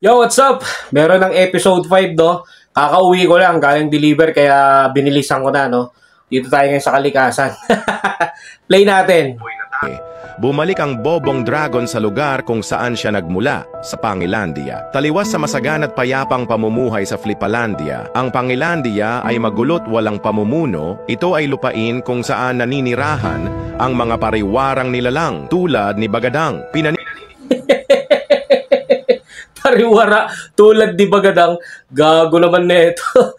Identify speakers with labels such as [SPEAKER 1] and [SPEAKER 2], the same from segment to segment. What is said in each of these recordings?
[SPEAKER 1] Yo, what's up? Meron ng episode 5, no? Kakauwi ko lang, galing deliver, kaya binilisan ko na, no? Dito tayo ngayon sa Kalikasan. Play natin.
[SPEAKER 2] Bumalik ang Bobong Dragon sa lugar kung saan siya nagmula, sa Pangilandia. Taliwas sa masagan at payapang pamumuhay sa Flipalandia, ang Pangilandia ay magulot walang pamumuno. Ito ay lupain kung saan naninirahan ang mga pariwarang nilalang tulad ni Bagadang.
[SPEAKER 1] Pariwara, tulad di Bagadang. Gago naman neto.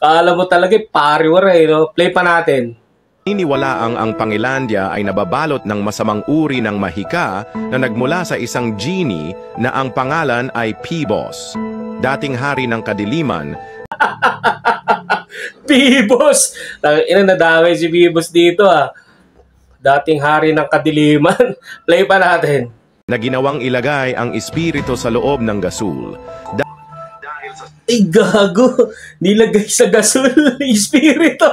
[SPEAKER 1] Kala mo talaga, pariwara, no? Play pa natin.
[SPEAKER 2] Iniwalaang ang Pangilandia ay nababalot ng masamang uri ng mahika na nagmula sa isang genie na ang pangalan ay Phoebos. Dating hari ng kadiliman.
[SPEAKER 1] Phoebos! Ina, nadamay si Phoebos dito, ah. Dating hari ng kadiliman. Play pa natin.
[SPEAKER 2] Na ginawang ilagay ang espiritu sa loob ng gasul.
[SPEAKER 1] Ay, gago! Nilagay sa gasol ng espiritu.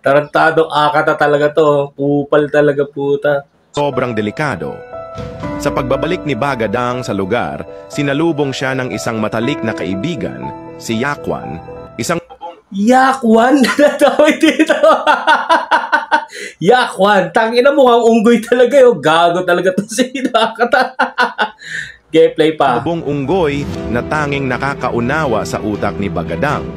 [SPEAKER 1] Tarantadong akata talaga to. Kupal talaga, puta.
[SPEAKER 2] Sobrang delikado. Sa pagbabalik ni Bagadang sa lugar, sinalubong siya ng isang matalik na kaibigan, si Yakwan, isang...
[SPEAKER 1] Yakwan? Natawid dito. Yakwan. Tangina mo, ang unggoy talaga yun. Gago talaga to si Nakata. Gameplay pa.
[SPEAKER 2] Bong unggoy na tanging nakakaunawa sa utak ni Bagadang.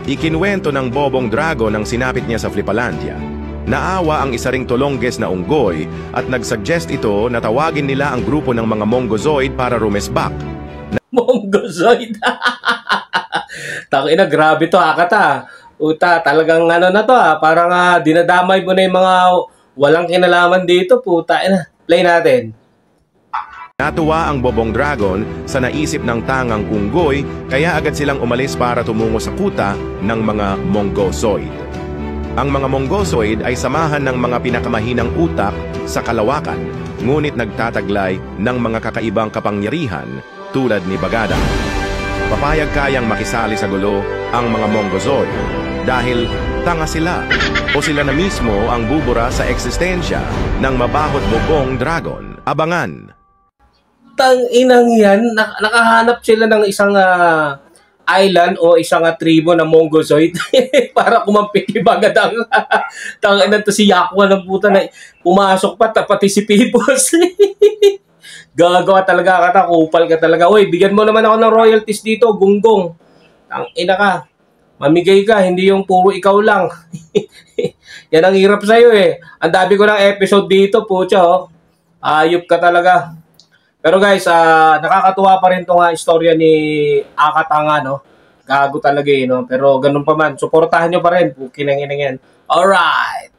[SPEAKER 2] Ikinuwento ng Bobong Dragon ang sinapit niya sa Flipalandia. Naawa ang isa ring tulongges na unggoy at nagsuggest ito na tawagin nila ang grupo ng mga Mongozoid para rumesbak.
[SPEAKER 1] Mongozoid? Tangina, grabe to, Akata. Uta, talagang ano na to, parang dinadamay mo na yung mga walang kinalaman dito, puta. Play natin.
[SPEAKER 2] Natuwa ang Bobong Dragon sa naisip ng tangang unggoy, kaya agad silang umalis para tumungo sa kuta ng mga Mongozoid. Ang mga Mongozoid ay samahan ng mga pinakamahinang utak sa kalawakan, ngunit nagtataglay ng mga kakaibang kapangyarihan tulad ni Bagadang. Papayag kayang makisali sa gulo ang mga Mongozoid dahil tanga sila o sila na mismo ang bubura sa eksistensya ng mabahot Bobong Dragon. Abangan!
[SPEAKER 1] Tang-inang yan, nakahanap sila ng isang island o isang tribo na Mongozoid para kumampi kay Bagadang. Tang-ina to si Yakwa ng puta na pumasok pa, pati si Pipos. Gagawa talaga ka, kupal ka talaga. Uy, bigyan mo naman ako ng royalties dito, gunggong. Tang-ina ka. Mamigay ka, hindi yung puro ikaw lang. Yan ang hirap sa'yo eh. Ang dami ko ng episode dito, pucha, oh. Ayop ka talaga. Pero guys, nakakatuwa pa rin itong istorya ni Akatanga, no? Gago talaga eh, no? Pero ganun pa man, suportahan nyo pa rin. Kinangin yan. Alright!